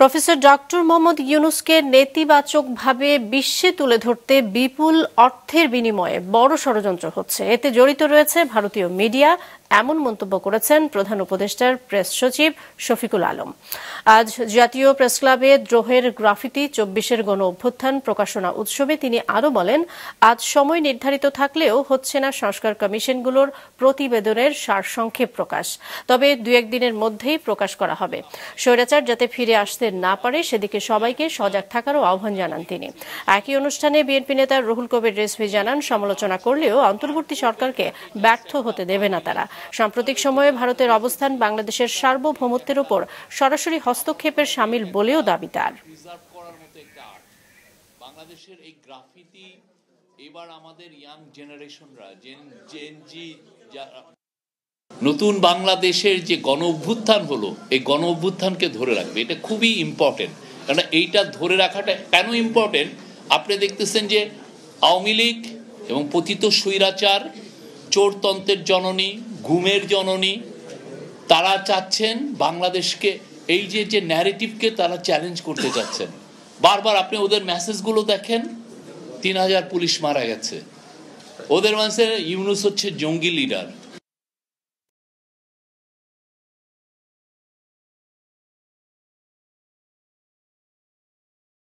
Professor doctor Mohammad ইউনূসকে নেতিবাচকভাবে বিশ্বে তুলে ধরতে বিপুল অর্থের বিনিময়ে বড় ষড়যন্ত্র হচ্ছে, এতে জড়িত রয়েছে ভারতীয় মিডিয়া, এমন মন্তব্য করেছেন প্রধান উপদেষ্টার প্রেস সচিব শফিকুল আলম। আজ জাতীয় প্রেসক্লাবে দ্রোহের গ্রাফিতি ২৪-এর গণ অভ্যুত্থান প্রকাশনা উৎসবে তিনি আরও বলেন, আজ সময় নির্ধারিত থাকলেও হচ্ছে না সংস্কার কমিশনগুলোর প্রতিবেদনের সারসংক্ষেপ প্রকাশ, তবে ২-১ দিনের মধ্যেই প্রকাশ করা হবে। স্বৈরাচার যাতে ফিরে আসতে না পারে সেদিকে সবাইকে সজাগ থাকারও আহ্বান জানান তিনি। একই অনুষ্ঠানে বিএনপি নেতা রুহুল কবির রিজভী জানান, সমালোচনা করলেও অন্তর্বর্তী সরকারকে ব্যর্থ হতে দেবে না তারা। সাম্প্রতিক সময়ে ভারতের অবস্থান বাংলাদেশের সার্বভৌমত্বের উপর সরাসরি হস্তক্ষেপের শামিল বলেও দাবি তার। বাংলাদেশের এই গ্রাফিতি এবার আমাদের ইয়াং জেনারেশনরা নতুন বাংলাদেশের যে গণ অভ্যুত্থান হলো, এই গণ অভ্যুত্থানকে ধরে রাখবে, এটা খুবই ইম্পর্টেন্ট। কারণ এইটা ধরে রাখাটা কেন ইম্পর্টেন্ট, আপনি দেখতেছেন যে আওয়ামী লীগ এবং পতিত স্বৈরাচার, চোরতন্ত্রের জননী, ঘুমের জননী, তারা চাচ্ছেন বাংলাদেশকে, এই যে ন্যারেটিভকে তারা চ্যালেঞ্জ করতে চাচ্ছেন। বারবার আপনি ওদের মেসেজগুলো দেখেন, ৩,০০০ পুলিশ মারা গেছে, ওদের মানুষের ইউনূস হচ্ছে জঙ্গি লিডার।